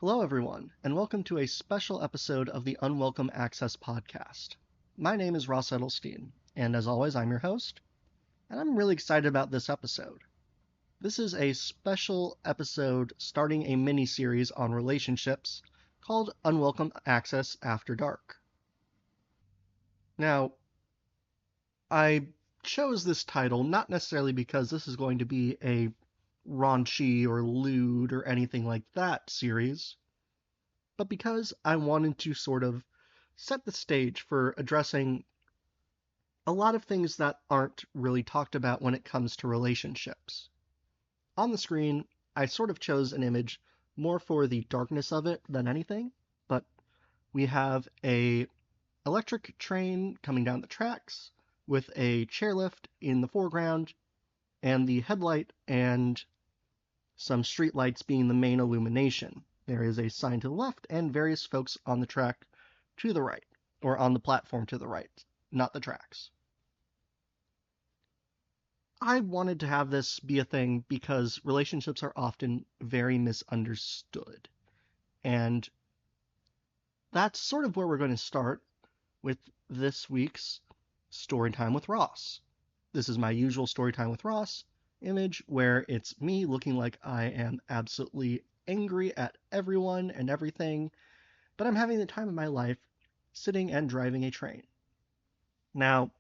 Hello, everyone, and welcome to a special episode of the Unwelcome Access podcast. My name is Ross Edelstein, and as always, I'm your host, and I'm really excited about this episode. This is a special episode starting a mini-series on relationships called Unwelcome Access After Dark. Now, I chose this title not necessarily because this is going to be a raunchy or lewd or anything like that series, but because I wanted to sort of set the stage for addressing a lot of things that aren't really talked about when it comes to relationships. On the screen, I sort of chose an image more for the darkness of it than anything, but we have a electric train coming down the tracks with a chairlift in the foreground and the headlight and some streetlights being the main illumination. There is a sign to the left and various folks on the track to the right, or on the platform to the right, not the tracks. I wanted to have this be a thing because relationships are often very misunderstood. And that's sort of where we're going to start with this week's Storytime with Ross. This is my usual Storytime with Ross image where it's me looking like I am absolutely angry at everyone and everything, but I'm having the time of my life sitting and driving a train. Now,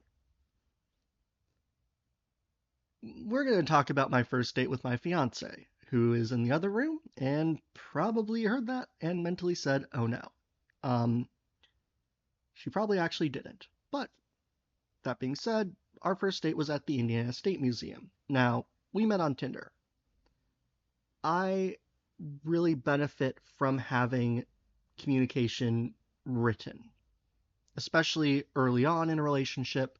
we're going to talk about my first date with my fiance, who is in the other room and probably heard that and mentally said, oh no. Um, she probably actually didn't. But that being said, our first date was at the Indiana State Museum. Now, we met on Tinder. I really benefit from having communication written, especially early on in a relationship,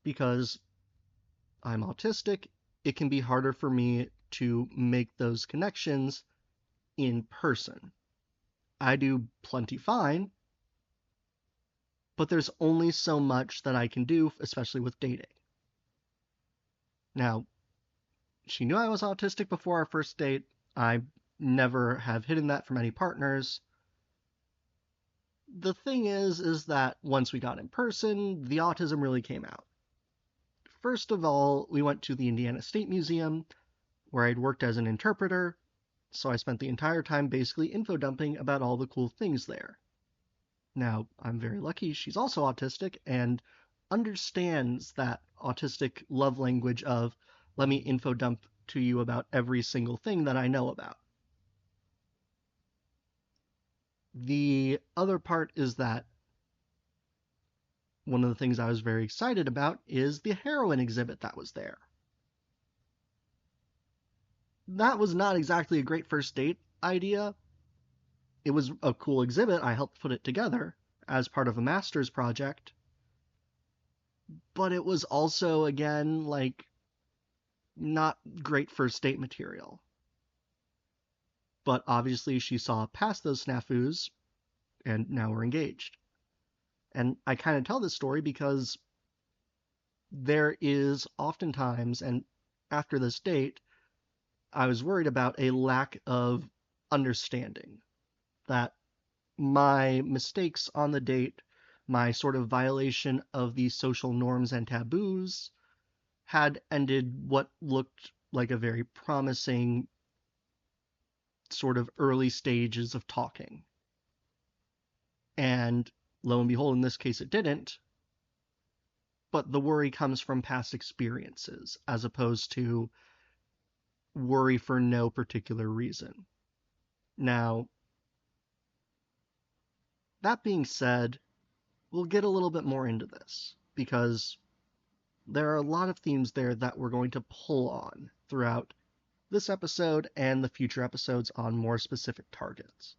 because I'm autistic. It can be harder for me to make those connections in person. I do plenty fine, but there's only so much that I can do, especially with dating. Now, she knew I was autistic before our first date. I never have hidden that from any partners. The thing is that once we got in person, the autism really came out. First of all, we went to the Indiana State Museum, where I'd worked as an interpreter, so I spent the entire time basically info dumping about all the cool things there. Now, I'm very lucky she's also autistic and understands that autistic love language of let me info dump to you about every single thing that I know about. The other part is that one of the things I was very excited about is the heroin exhibit that was there. That was not exactly a great first date idea. It was a cool exhibit. I helped put it together as part of a master's project. But it was also, again, like, not great first date material. But obviously, she saw past those snafus, and now we're engaged. And I kind of tell this story because there is oftentimes, and after this date, I was worried about a lack of understanding. That my mistakes on the date, my sort of violation of these social norms and taboos, had ended what looked like a very promising sort of early stages of talking. And lo and behold, in this case, it didn't. But the worry comes from past experiences as opposed to worry for no particular reason. Now, that being said, we'll get a little bit more into this because there are a lot of themes there that we're going to pull on throughout this episode and the future episodes on more specific targets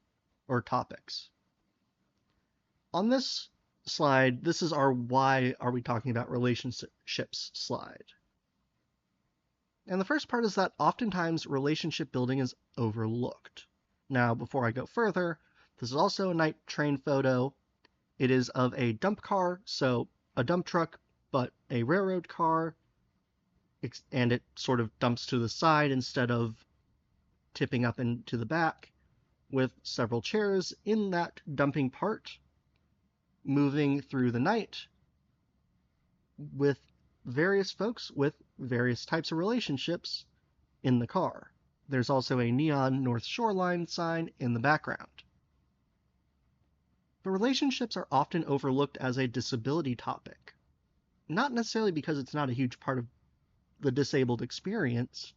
or topics. On this slide, this is our why are we talking about relationships slide. And the first part is that oftentimes relationship building is overlooked. Now, before I go further, this is also a night train photo. It is of a dump car, so a dump truck, but a railroad car, and it sort of dumps to the side instead of tipping up into the back. with several chairs in that dumping part, moving through the night with various folks with various types of relationships in the car. There's also a neon North Shoreline sign in the background. But relationships are often overlooked as a disability topic, not necessarily because it's not a huge part of the disabled experience,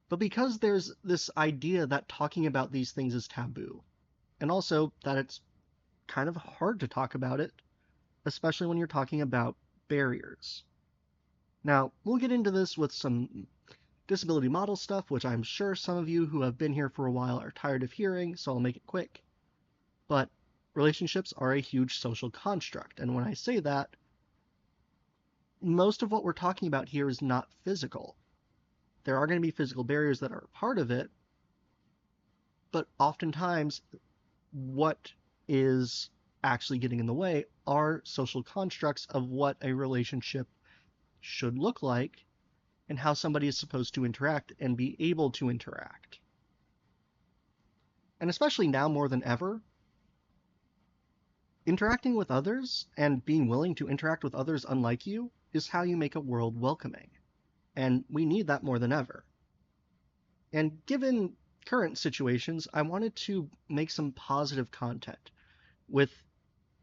but because there's this idea that talking about these things is taboo, and also that it's kind of hard to talk about it, especially when you're talking about barriers. Now, we'll get into this with some disability model stuff, which I'm sure some of you who have been here for a while are tired of hearing, so I'll make it quick. But relationships are a huge social construct, and when I say that, most of what we're talking about here is not physical. There are going to be physical barriers that are a part of it, but oftentimes what is actually getting in the way are social constructs of what a relationship should look like and how somebody is supposed to interact and be able to interact. And especially now more than ever, interacting with others and being willing to interact with others unlike you is how you make a world welcoming. And we need that more than ever. And given current situations, I wanted to make some positive content with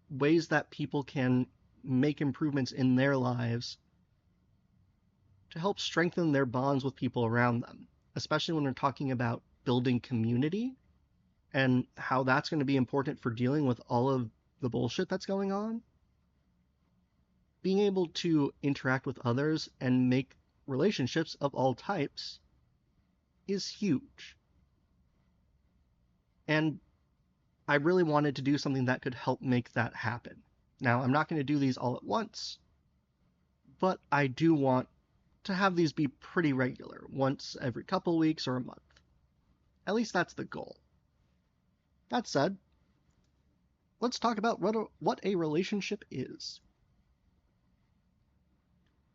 ways that people can make improvements in their lives to help strengthen their bonds with people around them, especially when we're talking about building community and how that's going to be important for dealing with all of the bullshit that's going on. Being able to interact with others and make relationships of all types is huge. And I really wanted to do something that could help make that happen. Now, I'm not going to do these all at once, but I do want to have these be pretty regular, once every couple weeks or a month. At least that's the goal. That said, let's talk about what a relationship is.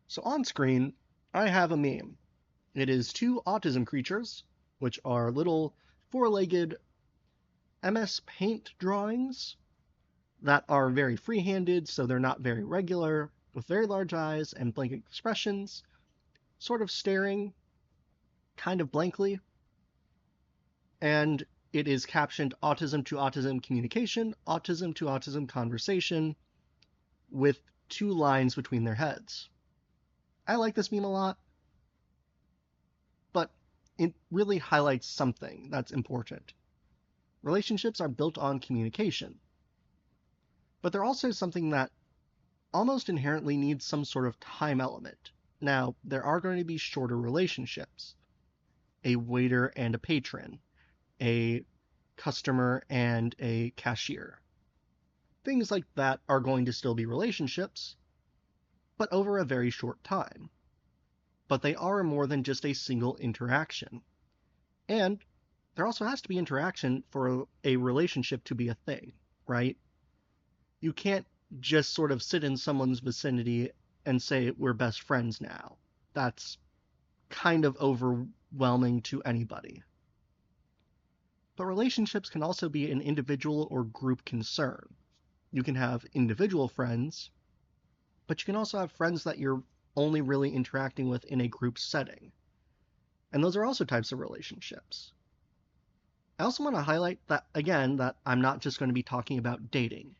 So on screen, I have a meme. It is two autism creatures, which are little four-legged MS Paint drawings that are very free-handed, so they're not very regular, with very large eyes and blank expressions, sort of staring kind of blankly. And it is captioned autism to autism communication, autism to autism conversation, with two lines between their heads. I like this meme a lot, but it really highlights something that's important. Relationships are built on communication, but they're also something that almost inherently needs some sort of time element. Now, there are going to be shorter relationships, a waiter and a patron, a customer and a cashier. Things like that are going to still be relationships, but over a very short time. But they are more than just a single interaction. And there also has to be interaction for a relationship to be a thing, right? You can't just sort of sit in someone's vicinity and say, we're best friends now. That's kind of overwhelming to anybody. But relationships can also be an individual or group concern. You can have individual friends, but you can also have friends that you're only really interacting with in a group setting. And those are also types of relationships. I also want to highlight that, again, that I'm not just going to be talking about dating.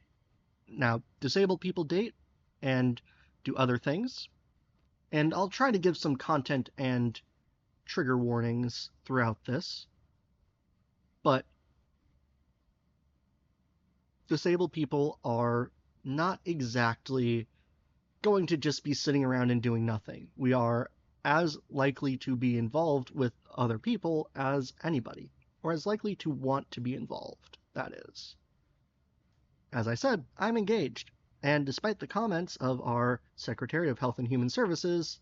Now, disabled people date and do other things, and I'll try to give some content and trigger warnings throughout this, but disabled people are not exactly going to just be sitting around and doing nothing. We are as likely to be involved with other people as anybody, or as likely to want to be involved, that is. As I said, I'm engaged, and despite the comments of our Secretary of Health and Human Services,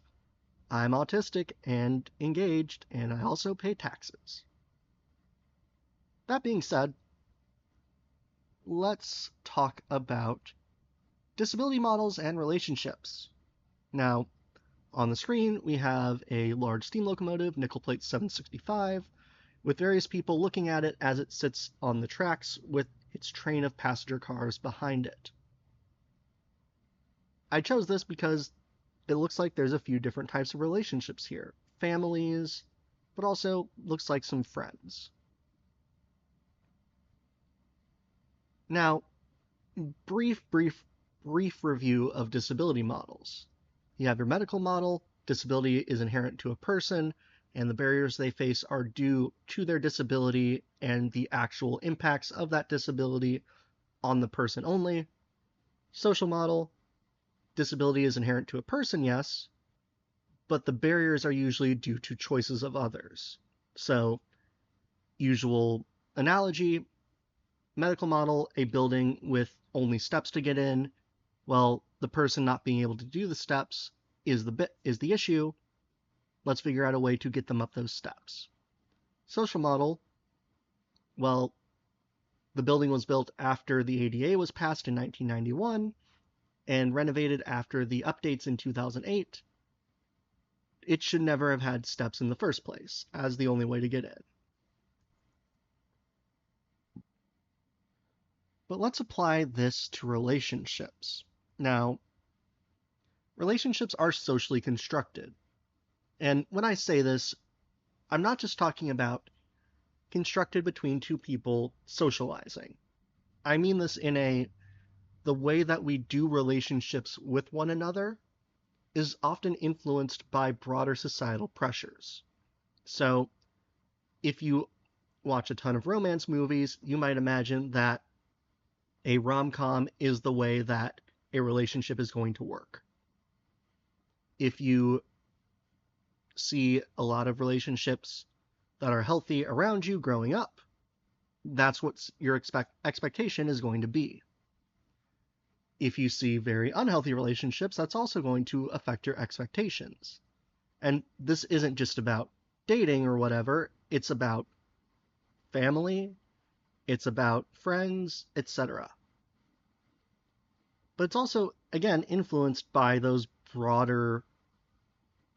I'm autistic and engaged, and I also pay taxes. That being said, let's talk about disability models and relationships. Now, on the screen, we have a large steam locomotive, nickel plate 765, with various people looking at it as it sits on the tracks with its train of passenger cars behind it. I chose this because it looks like there's a few different types of relationships here. Families, but also looks like some friends. Now, brief review of disability models. You have your medical model. Disability is inherent to a person, and the barriers they face are due to their disability and the actual impacts of that disability on the person only. Social model. Disability is inherent to a person, yes, but the barriers are usually due to choices of others. So, usual analogy, medical model, a building with only steps to get in. Well, the person not being able to do the steps is the issue. Let's figure out a way to get them up those steps. Social model, well, the building was built after the ADA was passed in 1991 and renovated after the updates in 2008. It should never have had steps in the first place as the only way to get in. But let's apply this to relationships. Now, relationships are socially constructed. And when I say this, I'm not just talking about constructed between two people socializing. I mean this in the way that we do relationships with one another is often influenced by broader societal pressures. So, if you watch a ton of romance movies, you might imagine that a rom-com is the way that a relationship is going to work. If you see a lot of relationships that are healthy around you growing up, that's what your expectation is going to be. If you see very unhealthy relationships, that's also going to affect your expectations. And this isn't just about dating or whatever, it's about family, it's about friends, etc. But it's also, again, influenced by those broader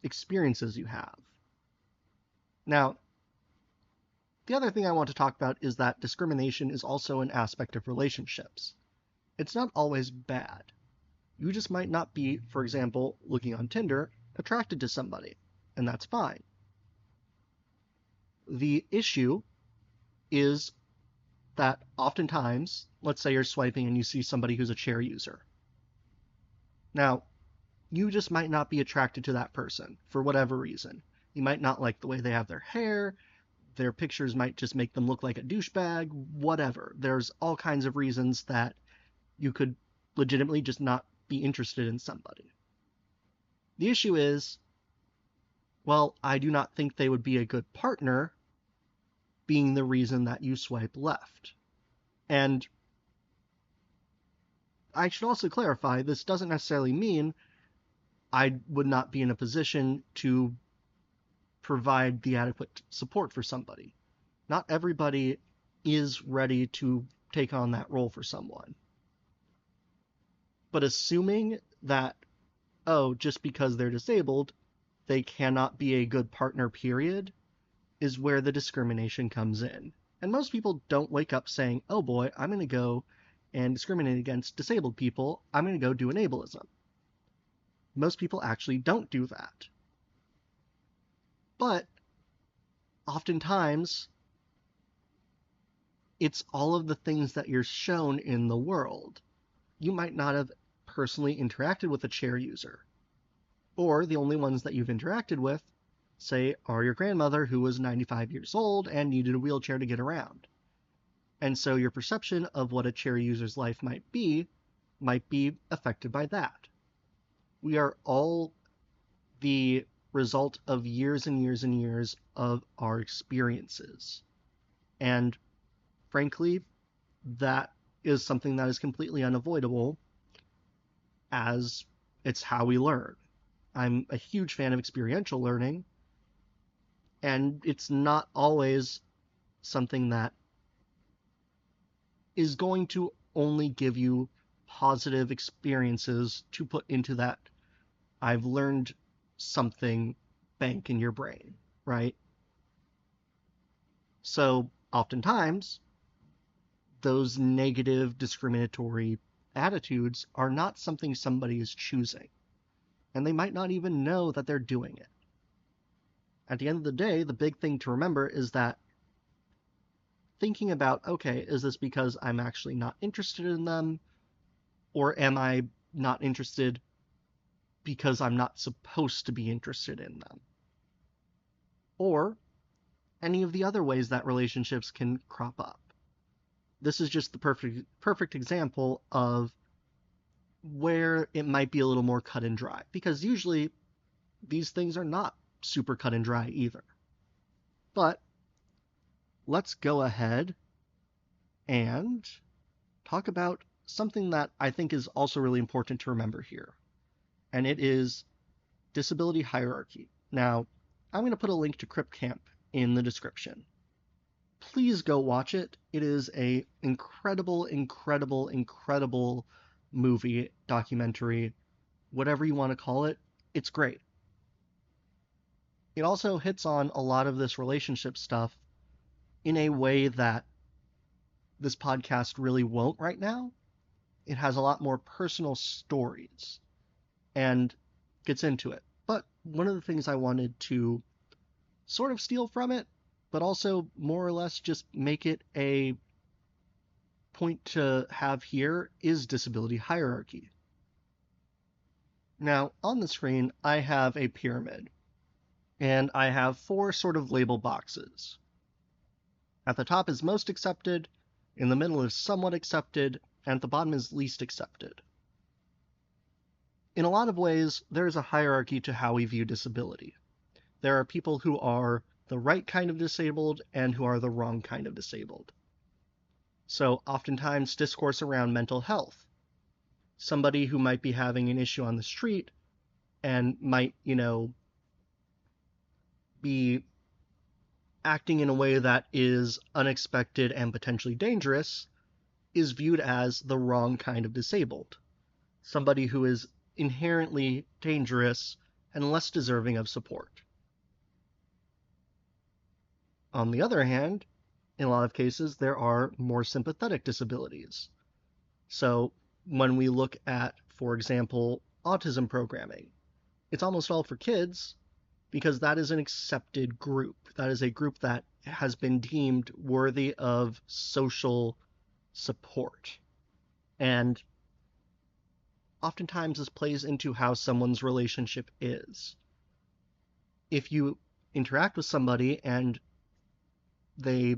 experiences you have. Now, the other thing I want to talk about is that discrimination is also an aspect of relationships. It's not always bad. You just might not be, for example, looking on Tinder, attracted to somebody, and that's fine. The issue is that oftentimes, let's say you're swiping and you see somebody who's a chair user. Now, you just might not be attracted to that person for whatever reason. You might not like the way they have their hair, their pictures might just make them look like a douchebag, whatever. There's all kinds of reasons that you could legitimately just not be interested in somebody. The issue is, well, I do not think they would be a good partner, being the reason that you swipe left. And I should also clarify, this doesn't necessarily mean I would not be in a position to provide the adequate support for somebody. Not everybody is ready to take on that role for someone. But assuming that, oh, just because they're disabled, they cannot be a good partner, period, is where the discrimination comes in. And most people don't wake up saying, oh boy, I'm going to go and discriminate against disabled people. I'm going to go do an ableism. Most people actually don't do that. But oftentimes, it's all of the things that you're shown in the world. You might not have personally interacted with a chair user, or the only ones that you've interacted with, say, are your grandmother who was 95 years old and needed a wheelchair to get around. And so your perception of what a chair user's life might be affected by that. We are all the result of years and years and years of our experiences. And frankly, that is something that is completely unavoidable, as it's how we learn. I'm a huge fan of experiential learning, and it's not always something that is going to only give you positive experiences to put into that I've learned something bank in your brain, right? So oftentimes, those negative discriminatory attitudes are not something somebody is choosing, and they might not even know that they're doing it. At the end of the day, the big thing to remember is that thinking about, okay, is this because I'm actually not interested in them, or am I not interested because I'm not supposed to be interested in them? Or any of the other ways that relationships can crop up. This is just the perfect example of where it might be a little more cut and dry, because usually these things are not super cut and dry either. But let's go ahead and talk about something that I think is also really important to remember here, and it is disability hierarchy. Now, I'm going to put a link to Crip Camp in the description. Please go watch it. It is a incredible, incredible, incredible movie, documentary, whatever you want to call it. It's great. It also hits on a lot of this relationship stuff in a way that this podcast really won't right now. It has a lot more personal stories and gets into it. But one of the things I wanted to sort of steal from it, but also more or less just make it a point to have here, is disability hierarchy. Now, on the screen, I have a pyramid, and I have four sort of label boxes. At the top is most accepted, in the middle is somewhat accepted, and at the bottom is least accepted. In a lot of ways, there is a hierarchy to how we view disability. There are people who are the right kind of disabled and who are the wrong kind of disabled. So oftentimes discourse around mental health. Somebody who might be having an issue on the street and might, be acting in a way that is unexpected and potentially dangerous is viewed as the wrong kind of disabled. Somebody who is inherently dangerous and less deserving of support. On the other hand, in a lot of cases, there are more sympathetic disabilities. So when we look at, for example, autism programming, it's almost all for kids because that is an accepted group. That is a group that has been deemed worthy of social support. And oftentimes this plays into how someone's relationship is. If you interact with somebody and they,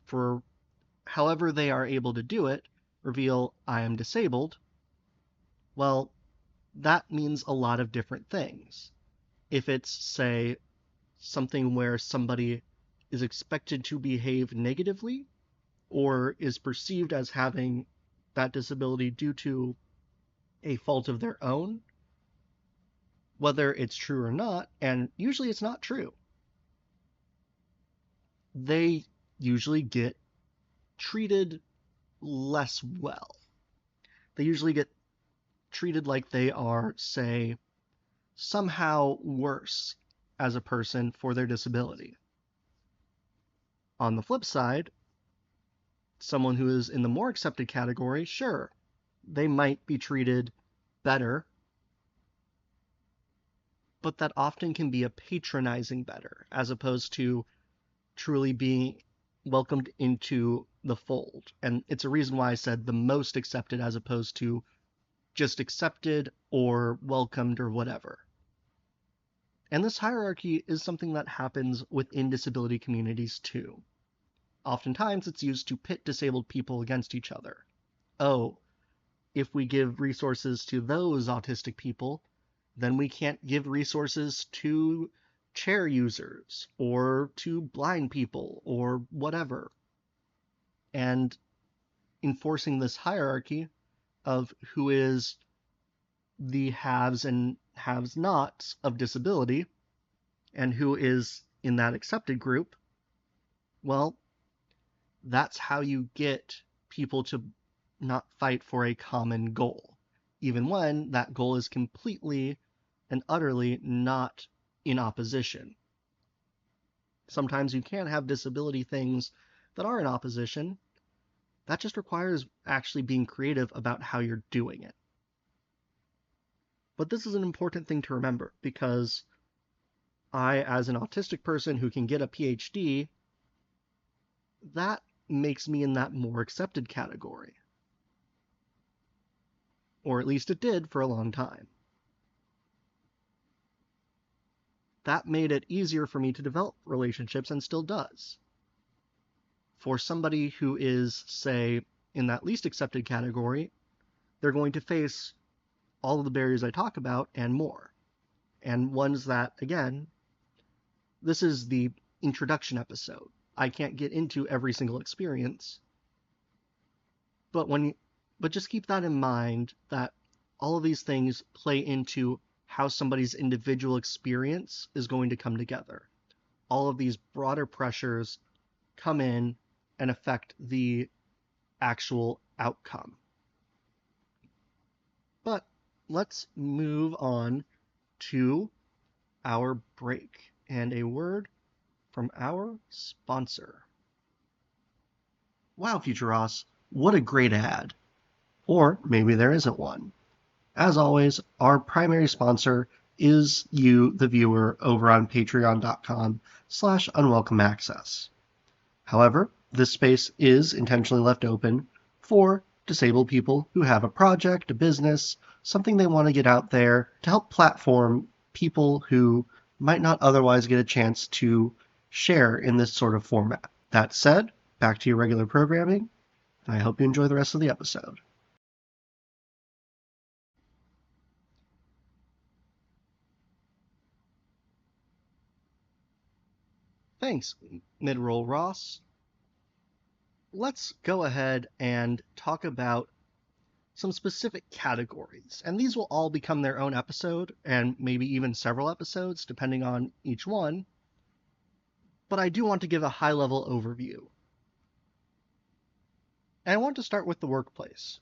for however they are able to do it, reveal, I am disabled, well, that means a lot of different things. If it's, say, something where somebody is expected to behave negatively or is perceived as having that disability due to a fault of their own, whether it's true or not, and usually it's not true, they usually get treated less well. They usually get treated like they are, say, somehow worse as a person for their disability. On the flip side, someone who is in the more accepted category, sure, they might be treated better, but that often can be a patronizing better, as opposed to truly being welcomed into the fold. And it's a reason why I said the most accepted as opposed to just accepted or welcomed or whatever. And this hierarchy is something that happens within disability communities too. Oftentimes it's used to pit disabled people against each other. Oh, if we give resources to those autistic people, then we can't give resources to chair users or to blind people or whatever. And enforcing this hierarchy of who is the haves and haves nots of disability and who is in that accepted group, well, that's how you get people to not fight for a common goal, even when that goal is completely and utterly not in opposition. Sometimes you can have disability things that are in opposition. That just requires actually being creative about how you're doing it. But this is an important thing to remember because I, as an autistic person who can get a PhD, that makes me in that more accepted category. Or at least it did for a long time. That made it easier for me to develop relationships and still does. For somebody who is, say, in that least accepted category, they're going to face all of the barriers I talk about and more. And ones that, again, this is the introduction episode. I can't get into every single experience, but just keep that in mind that all of these things play into how somebody's individual experience is going to come together. All of these broader pressures come in and affect the actual outcome. But let's move on to our break and a word from our sponsor. Wow, Future Ross, what a great ad. Or maybe there isn't one. As always, our primary sponsor is you, the viewer, over on patreon.com/unwelcome access. However, this space is intentionally left open for disabled people who have a project, a business, something they want to get out there to help platform people who might not otherwise get a chance to share in this sort of format. That said, back to your regular programming, and I hope you enjoy the rest of the episode. Thanks, Midroll Ross. Let's go ahead and talk about some specific categories, and these will all become their own episode, and maybe even several episodes, depending on each one. But I do want to give a high-level overview. And I want to start with the workplace.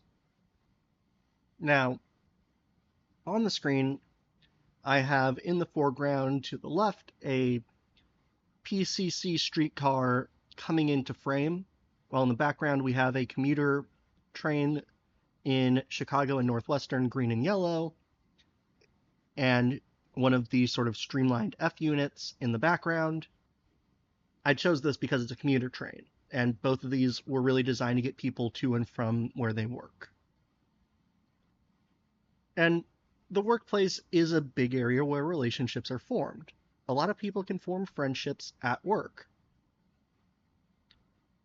Now, on the screen, I have in the foreground to the left a PCC streetcar coming into frame, while in the background we have a commuter train in Chicago and Northwestern, green and yellow, and one of the sort of streamlined F units in the background. I chose this because it's a commuter train, and both of these were really designed to get people to and from where they work. And the workplace is a big area where relationships are formed. A lot of people can form friendships at work.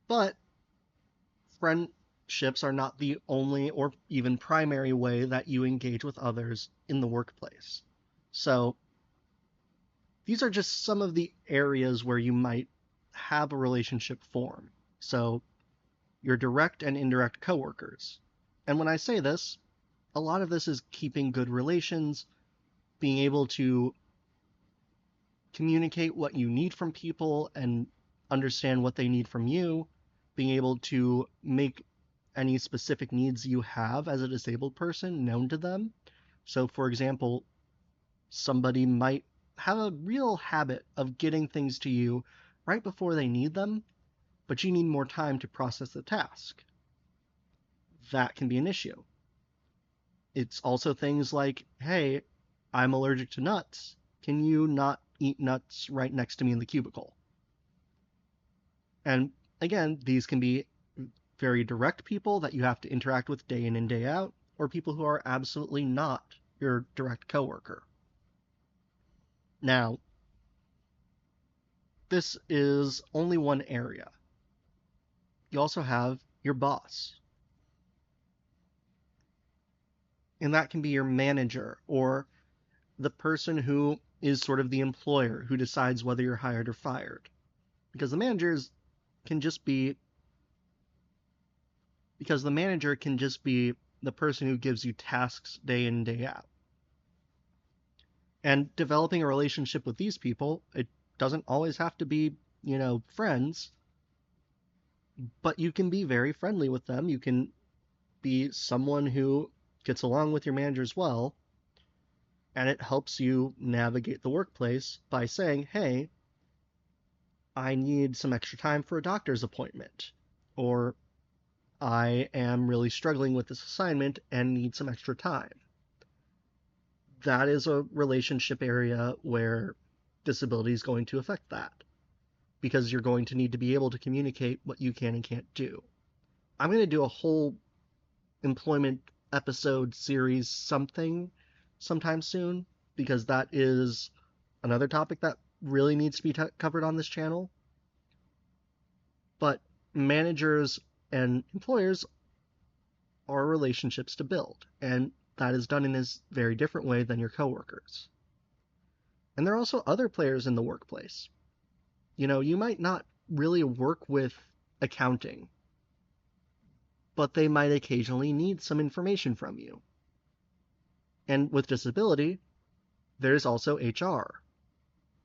But friendships are not the only or even primary way that you engage with others in the workplace. So these are just some of the areas where you might have a relationship form. So your direct and indirect coworkers. And when I say this, a lot of this is keeping good relations, being able to communicate what you need from people and understand what they need from you, being able to make any specific needs you have as a disabled person known to them. So, for example, somebody might have a real habit of getting things to you right before they need them, but you need more time to process the task. That can be an issue. It's also things like, hey, I'm allergic to nuts. Can you not eat nuts right next to me in the cubicle? And again, these can be very direct people that you have to interact with day in and day out, or people who are absolutely not your direct coworker. Now, this is only one area. You also have your boss, and that can be your manager or the person who is sort of the employer who decides whether you're hired or fired. Because the managers can just be because the manager can just be the person who gives you tasks day in and day out. And developing a relationship with these people, it doesn't always have to be, friends, but you can be very friendly with them. You can be someone who gets along with your manager as well, and it helps you navigate the workplace by saying, hey, I need some extra time for a doctor's appointment, or I am really struggling with this assignment and need some extra time. That is a relationship area where disability is going to affect that, because you're going to need to be able to communicate what you can and can't do. I'm going to do a whole employment episode series sometime soon, because that is another topic that really needs to be covered on this channel. But managers and employers are relationships to build, and that is done in a very different way than your coworkers. And there are also other players in the workplace. You might not really work with accounting, but they might occasionally need some information from you. And with disability, there's also HR.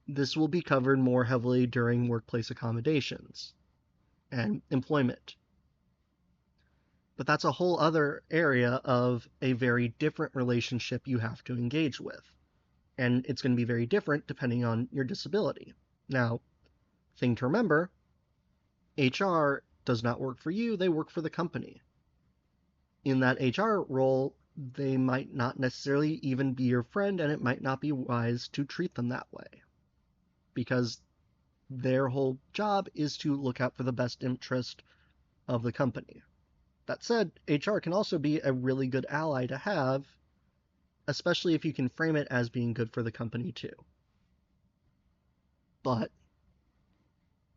This will be covered more heavily during workplace accommodations and employment. But that's a whole other area of a very different relationship you have to engage with. And it's going to be very different depending on your disability. Now, thing to remember, HR does not work for you, they work for the company. In that HR role, they might not necessarily even be your friend, and it might not be wise to treat them that way, because their whole job is to look out for the best interest of the company. That said, HR can also be a really good ally to have, especially if you can frame it as being good for the company too. But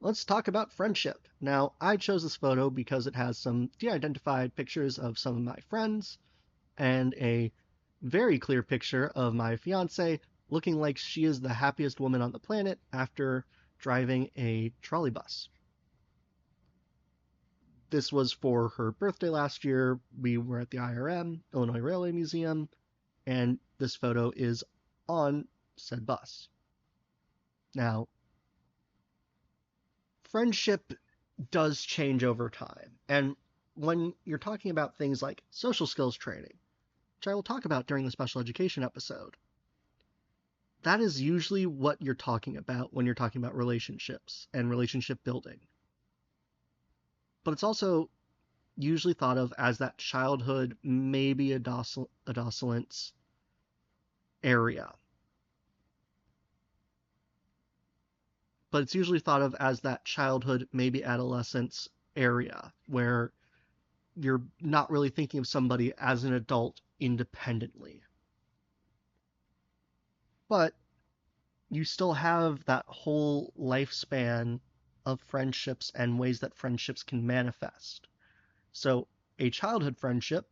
let's talk about friendship. Now, I chose this photo because it has some de-identified pictures of some of my friends and a very clear picture of my fiance looking like she is the happiest woman on the planet after driving a trolley bus. This was for her birthday last year. We were at the IRM, Illinois Railway Museum, and this photo is on said bus. Now, friendship does change over time, and when you're talking about things like social skills training, which I will talk about during the special education episode, that is usually what you're talking about when you're talking about relationships and relationship building. But it's also usually thought of as that childhood, maybe adolescence area. But it's usually thought of as that childhood, maybe adolescence area where you're not really thinking of somebody as an adult independently. But you still have that whole lifespan of friendships and ways that friendships can manifest. So a childhood friendship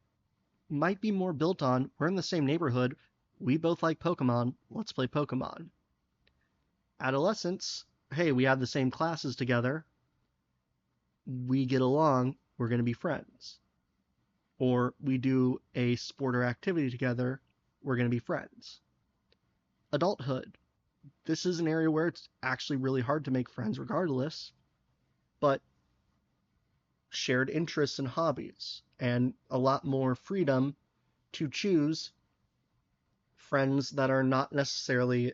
might be more built on, we're in the same neighborhood, we both like Pokemon, let's play Pokemon. Adolescence, hey, we have the same classes together, we get along, we're going to be friends. Or we do a sport or activity together, we're going to be friends. Adulthood, this is an area where it's actually really hard to make friends regardless, but shared interests and hobbies, and a lot more freedom to choose friends that are not necessarily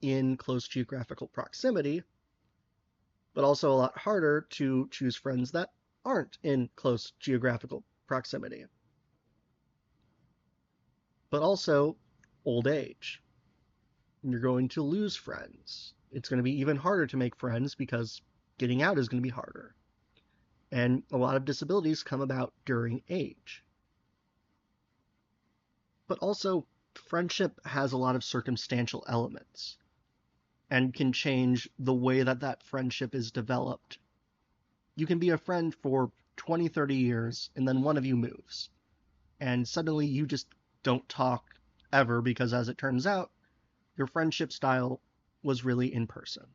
in close geographical proximity, but also a lot harder to choose friends that aren't in close geographical proximity. But also old age. You're going to lose friends. It's going to be even harder to make friends because getting out is going to be harder. And a lot of disabilities come about during age. But also, friendship has a lot of circumstantial elements and can change the way that that friendship is developed. You can be a friend for 20, 30 years, and then one of you moves. And suddenly you just don't talk ever because, as it turns out, your friendship style was really in person.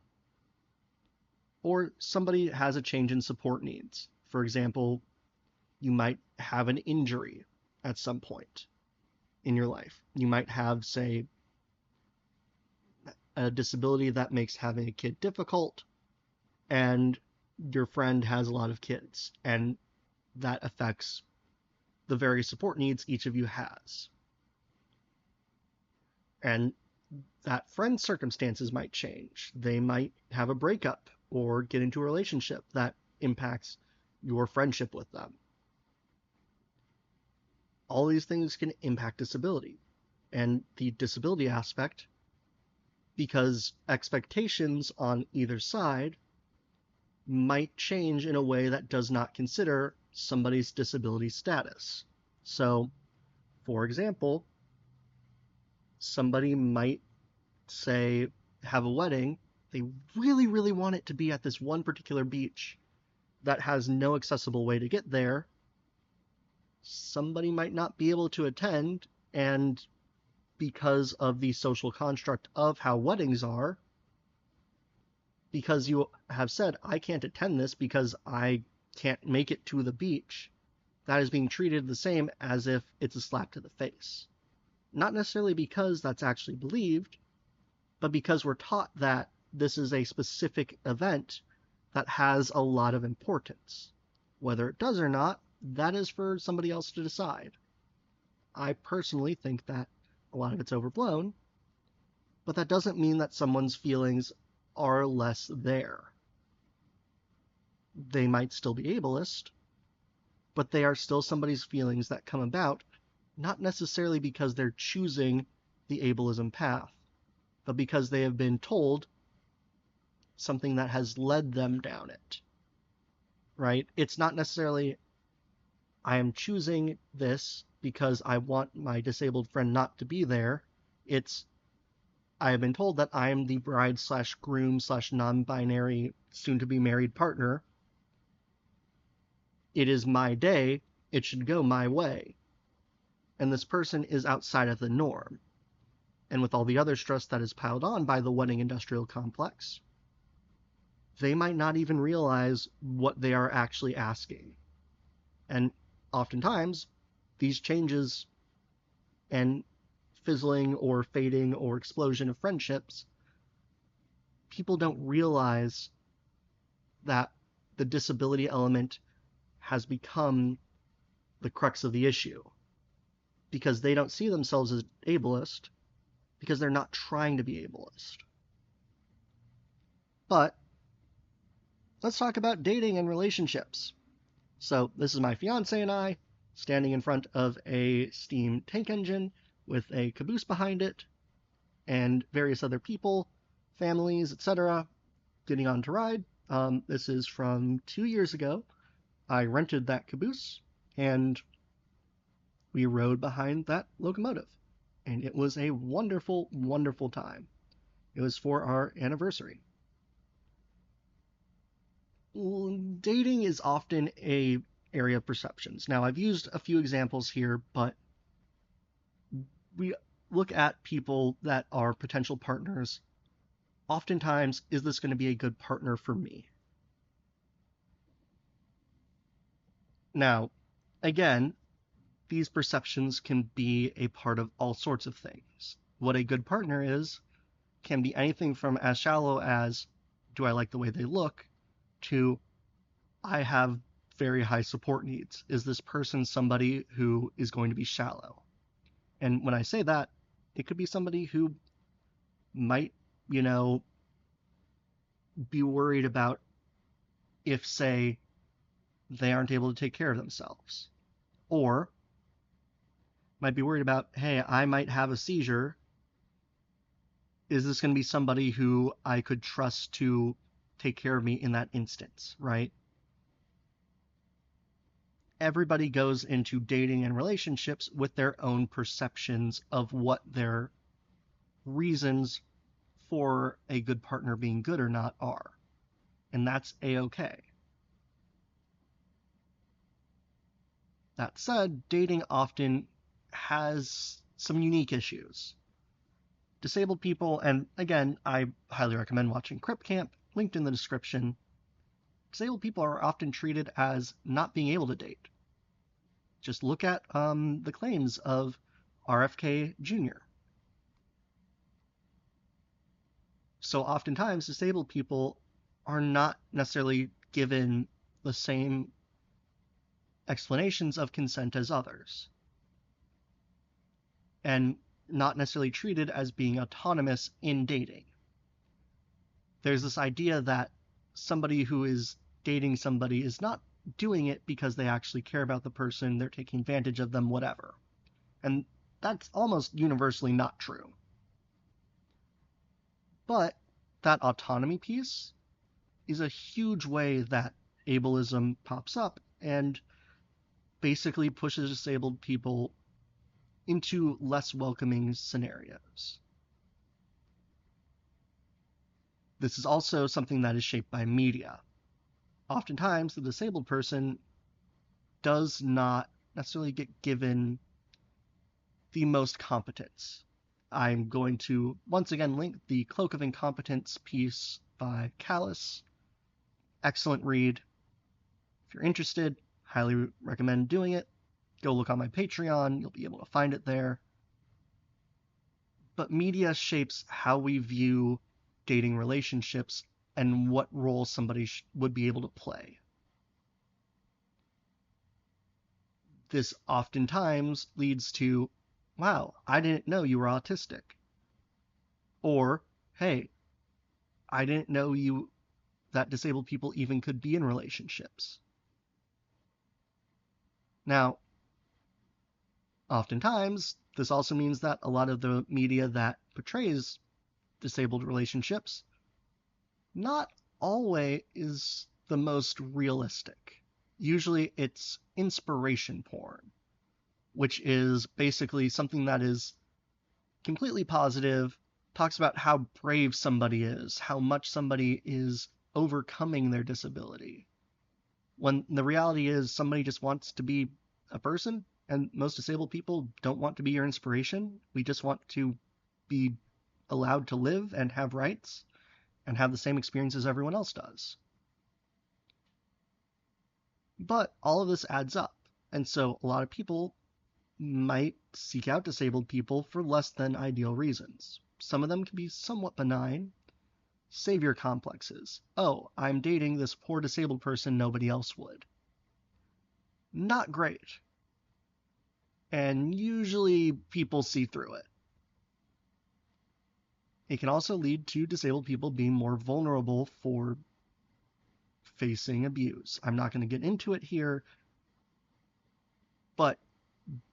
Or somebody has a change in support needs. For example, you might have an injury at some point in your life. You might have, say, a disability that makes having a kid difficult, and your friend has a lot of kids, and that affects the various support needs each of you has. And that friend's circumstances might change. They might have a breakup or get into a relationship that impacts your friendship with them. All these things can impact disability. And the disability aspect, because expectations on either side might change in a way that does not consider somebody's disability status. So, for example, somebody might say, have a wedding, they really, really want it to be at this one particular beach that has no accessible way to get there. Somebody might not be able to attend, and because of the social construct of how weddings are, because you have said, I can't attend this because I can't make it to the beach, that is being treated the same as if it's a slap to the face. Not necessarily because that's actually believed, but because we're taught that this is a specific event that has a lot of importance. Whether it does or not, that is for somebody else to decide. I personally think that a lot of it's overblown, but that doesn't mean that someone's feelings are less there. They might still be ableist, but they are still somebody's feelings that come about, not necessarily because they're choosing the ableism path, but because they have been told something that has led them down it, right? It's not necessarily, I am choosing this because I want my disabled friend not to be there. It's, I have been told that I am the bride slash groom slash non-binary soon to be married partner. It is my day. It should go my way. And this person is outside of the norm. And with all the other stress that is piled on by the wedding industrial complex, they might not even realize what they are actually asking. And oftentimes, these changes and fizzling or fading or explosion of friendships, people don't realize that the disability element has become the crux of the issue because they don't see themselves as ableist because they're not trying to be ableist. But let's talk about dating and relationships. So this is my fiance and I standing in front of a steam tank engine with a caboose behind it and various other people, families, etc., getting on to ride. This is from 2 years ago. I rented that caboose and we rode behind that locomotive. And it was a wonderful, wonderful time. It was for our anniversary. Dating is often a area of perceptions. Now, I've used a few examples here, but we look at people that are potential partners. Oftentimes, is this going to be a good partner for me? Now, again, these perceptions can be a part of all sorts of things. What a good partner is can be anything from as shallow as, do I like the way they look, to, I have very high support needs. Is this person somebody who is going to be shallow? And when I say that, it could be somebody who might, be worried about if, say, they aren't able to take care of themselves. Or might be worried about, hey, I might have a seizure. Is this going to be somebody who I could trust to take care of me in that instance, right? Everybody goes into dating and relationships with their own perceptions of what their reasons for a good partner being good or not are. And that's a-okay. That said, dating often has some unique issues. Disabled people, and again, I highly recommend watching Crip Camp, linked in the description. Disabled people are often treated as not being able to date. Just look at the claims of RFK Jr. So oftentimes, disabled people are not necessarily given the same explanations of consent as others, and not necessarily treated as being autonomous in dating. There's this idea that somebody who is dating somebody is not doing it because they actually care about the person, they're taking advantage of them, whatever. And that's almost universally not true. But that autonomy piece is a huge way that ableism pops up and basically pushes disabled people into less welcoming scenarios. This is also something that is shaped by media. Oftentimes, the disabled person does not necessarily get given the most competence. I'm going to once again link the Cloak of Incompetence piece by Callus. Excellent read. If you're interested, highly recommend doing it. Go look on my Patreon, you'll be able to find it there. But media shapes how we view dating relationships and what role somebody would be able to play. This oftentimes leads to, wow, I didn't know you were autistic. Or, hey, I didn't know that disabled people even could be in relationships. Now, oftentimes, this also means that a lot of the media that portrays disabled relationships not always is the most realistic. Usually it's inspiration porn, which is basically something that is completely positive, talks about how brave somebody is, how much somebody is overcoming their disability. When the reality is somebody just wants to be a person, and most disabled people don't want to be your inspiration. We just want to be allowed to live and have rights and have the same experience as everyone else does. But all of this adds up. And so a lot of people might seek out disabled people for less than ideal reasons. Some of them can be somewhat benign. Savior complexes. Oh, I'm dating this poor disabled person nobody else would. Not great. And usually people see through it. It can also lead to disabled people being more vulnerable for facing abuse. I'm not going to get into it here, but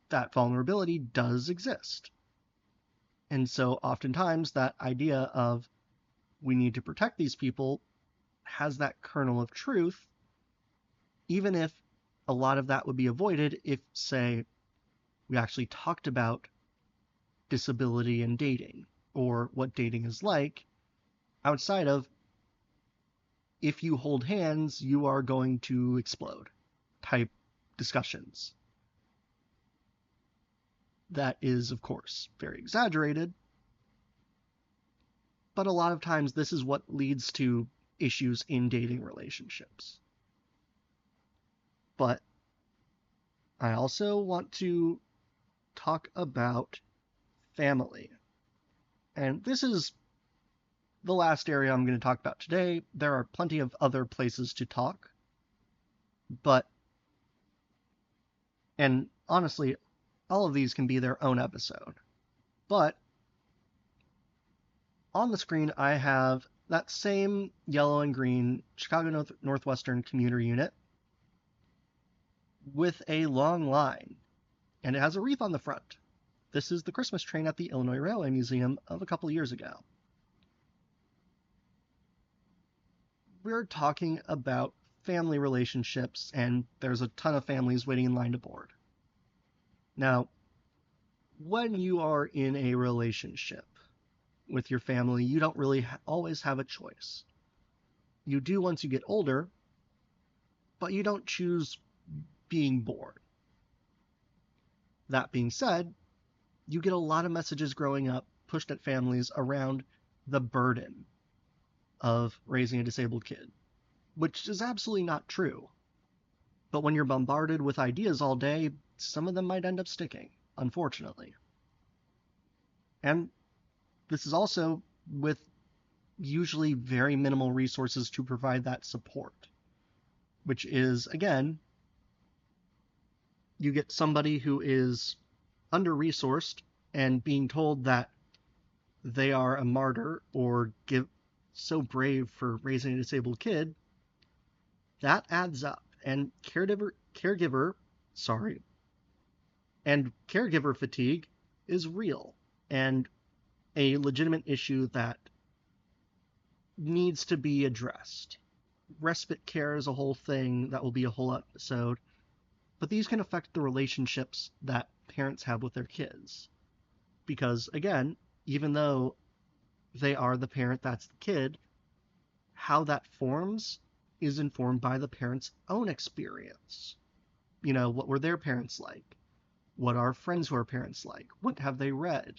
that vulnerability does exist. And so oftentimes that idea of we need to protect these people has that kernel of truth, even if a lot of that would be avoided if, say, we actually talked about disability and dating, or what dating is like, outside of if you hold hands, you are going to explode type discussions. That is, of course, very exaggerated, but a lot of times this is what leads to issues in dating relationships. But I also want to talk about family. And this is the last area I'm going to talk about today. There are plenty of other places to talk, and honestly, all of these can be their own episode. But on the screen, I have that same yellow and green Chicago Northwestern commuter unit with a long line, and it has a wreath on the front. This is the Christmas train at the Illinois Railway Museum of a couple years ago. We're talking about family relationships, and there's a ton of families waiting in line to board. Now, when you are in a relationship with your family, you don't really always have a choice. You do once you get older, but you don't choose being born. That being said, you get a lot of messages growing up pushed at families around the burden of raising a disabled kid, which is absolutely not true. But when you're bombarded with ideas all day, some of them might end up sticking, unfortunately. And this is also with usually very minimal resources to provide that support, which is, again, you get somebody who is under-resourced and being told that they are a martyr or so brave for raising a disabled kid, that adds up. And sorry, and caregiver fatigue is real and a legitimate issue that needs to be addressed. Respite care is a whole thing that will be a whole episode, but these can affect the relationships that parents have with their kids. Because, again, even though they are the parent that's the kid, how that forms is informed by the parent's own experience. What were their parents like? What are friends who are parents like? What have they read?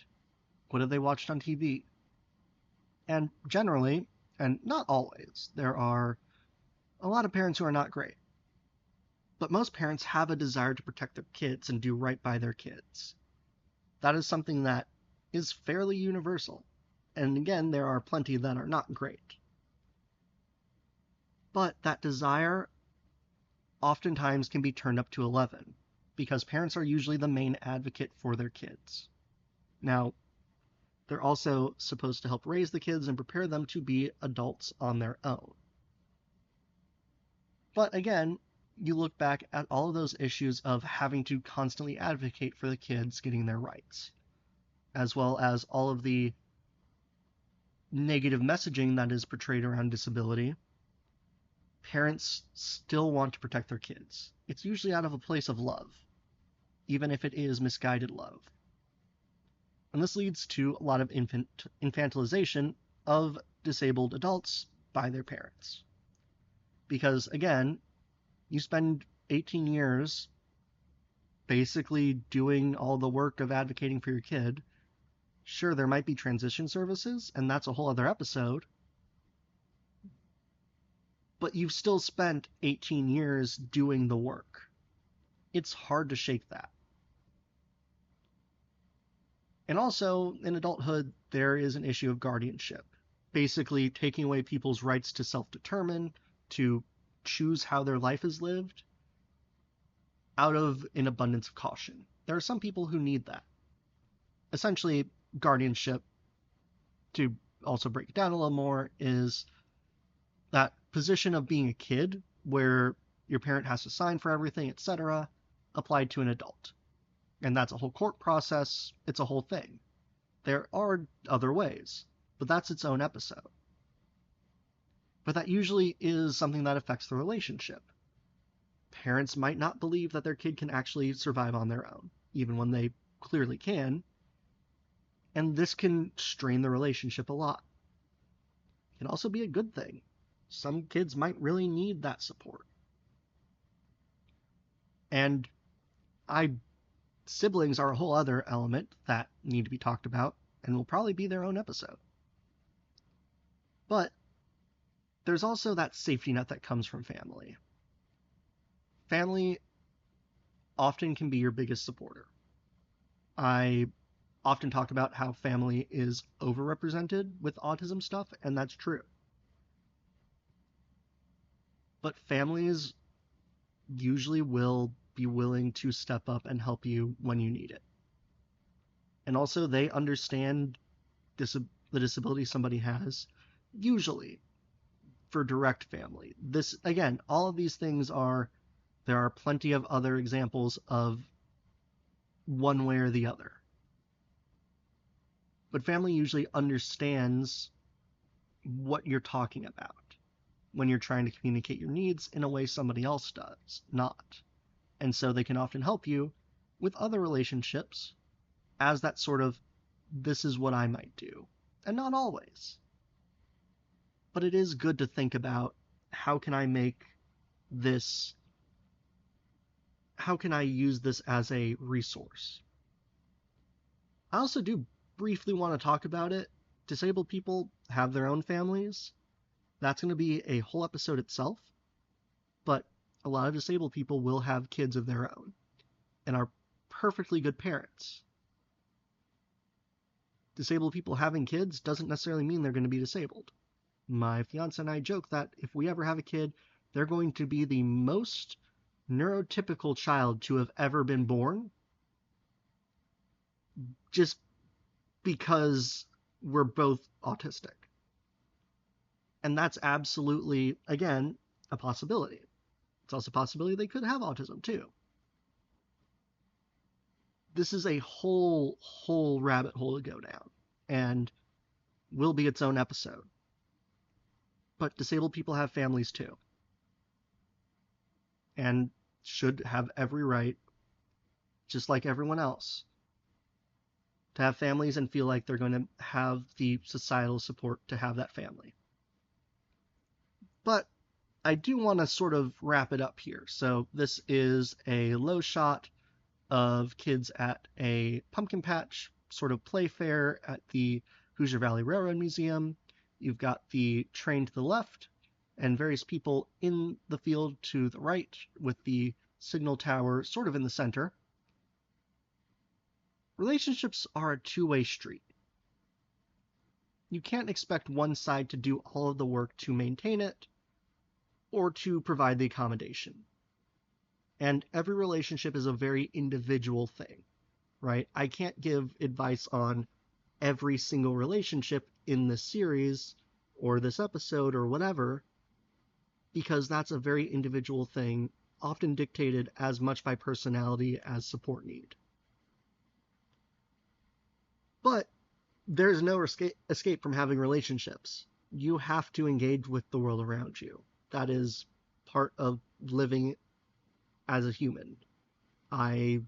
What have they watched on TV? And generally, and not always, there are a lot of parents who are not great. But most parents have a desire to protect their kids and do right by their kids. That is something that is fairly universal. And again, there are plenty that are not great. But that desire oftentimes can be turned up to 11 because parents are usually the main advocate for their kids. Now, they're also supposed to help raise the kids and prepare them to be adults on their own. But again, you look back at all of those issues of having to constantly advocate for the kids getting their rights, as well as all of the negative messaging that is portrayed around disability. Parents still want to protect their kids. It's usually out of a place of love, even if it is misguided love. And this leads to a lot of infantilization of disabled adults by their parents. Because, again, you spend 18 years basically doing all the work of advocating for your kid. Sure, there might be transition services, and that's a whole other episode. But you've still spent 18 years doing the work. It's hard to shake that. And also, in adulthood, there is an issue of guardianship. Basically, taking away people's rights to self-determine, to choose how their life is lived, out of an abundance of caution. There are some people who need that. Essentially, guardianship, to also break it down a little more, is that position of being a kid where your parent has to sign for everything, etc., applied to an adult. And that's a whole court process. It's a whole thing. There are other ways, but that's its own episode. But that usually is something that affects the relationship. Parents might not believe that their kid can actually survive on their own, even when they clearly can, and this can strain the relationship a lot. It can also be a good thing. Some kids might really need that support. And siblings are a whole other element that need to be talked about and will probably be their own episode. But there's also that safety net that comes from family. Family often can be your biggest supporter. I often talk about how family is overrepresented with autism stuff, and that's true. But families usually will be willing to step up and help you when you need it. And also, they understand the disability somebody has, usually, for direct family. This, again, all of these things there are plenty of other examples of one way or the other. But family usually understands what you're talking about when you're trying to communicate your needs in a way somebody else does not. And so they can often help you with other relationships as that sort of, this is what I might do. And not always. But it is good to think about, how can I use this as a resource? I also do briefly want to talk about it. Disabled people have their own families. That's going to be a whole episode itself. But a lot of disabled people will have kids of their own and are perfectly good parents. Disabled people having kids doesn't necessarily mean they're going to be disabled. My fiance and I joke that if we ever have a kid, they're going to be the most neurotypical child to have ever been born, just because we're both autistic. And that's absolutely, again, a possibility. It's also a possibility they could have autism too. This is a whole rabbit hole to go down, and will be its own episode. But disabled people have families too, and should have every right, just like everyone else, to have families and feel like they're going to have the societal support to have that family. But I do want to sort of wrap it up here. So this is a low shot of kids at a pumpkin patch sort of play fair at the Hoosier Valley Railroad Museum. You've got the train to the left and various people in the field to the right, with the signal tower sort of in the center. Relationships are a two-way street. You can't expect one side to do all of the work to maintain it or to provide the accommodation. And every relationship is a very individual thing, right? I can't give advice on every single relationship in this series or this episode or whatever, because that's a very individual thing, often dictated as much by personality as support need. But there's no escape from having relationships. You have to engage with the world around you. That is part of living as a human. I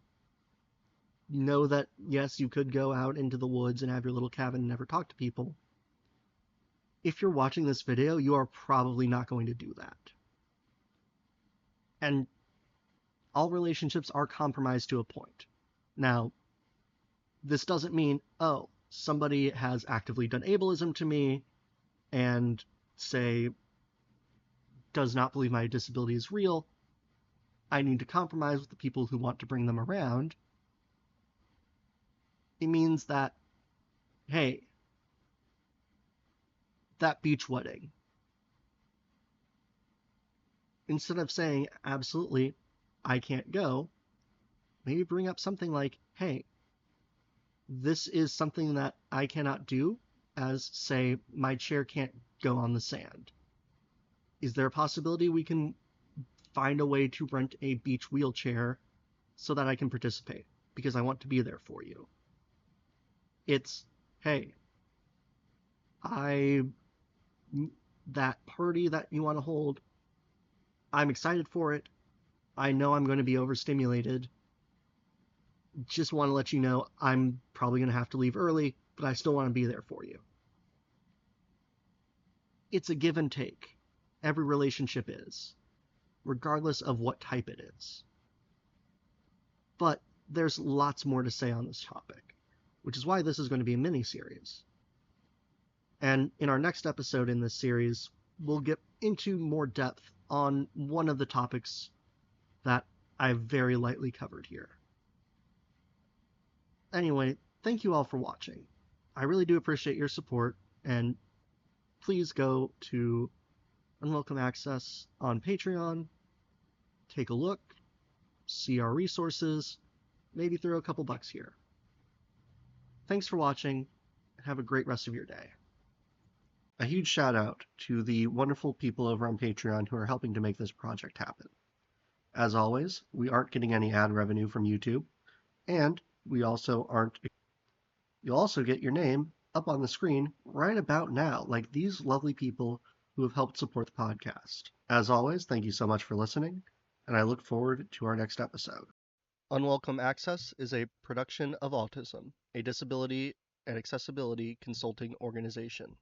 know that, yes, you could go out into the woods and have your little cabin and never talk to people. If you're watching this video, you are probably not going to do that. And all relationships are compromised to a point. Now, this doesn't mean, oh, somebody has actively done ableism to me and, say, does not believe my disability is real. I need to compromise with the people who want to bring them around. It means that, hey, that beach wedding, instead of saying, absolutely, I can't go, maybe bring up something like, hey, this is something that I cannot do, as, say, my chair can't go on the sand. Is there a possibility we can find a way to rent a beach wheelchair so that I can participate? Because I want to be there for you. It's, hey, that party that you want to hold, I'm excited for it. I know I'm going to be overstimulated. Just want to let you know I'm probably going to have to leave early, but I still want to be there for you. It's a give and take. Every relationship is, regardless of what type it is. But there's lots more to say on this topic, which is why this is going to be a mini-series. And in our next episode in this series, we'll get into more depth on one of the topics that I've very lightly covered here. Anyway, thank you all for watching. I really do appreciate your support, and please go to Unwelcome Access on Patreon, take a look, see our resources, maybe throw a couple bucks here. Thanks for watching, and have a great rest of your day. A huge shout out to the wonderful people over on Patreon who are helping to make this project happen. As always, we aren't getting any ad revenue from YouTube, and you'll also get your name up on the screen right about now, like these lovely people who have helped support the podcast. As always, thank you so much for listening, and I look forward to our next episode. Unwelcome Access is a production of Autism, a disability and accessibility consulting organization.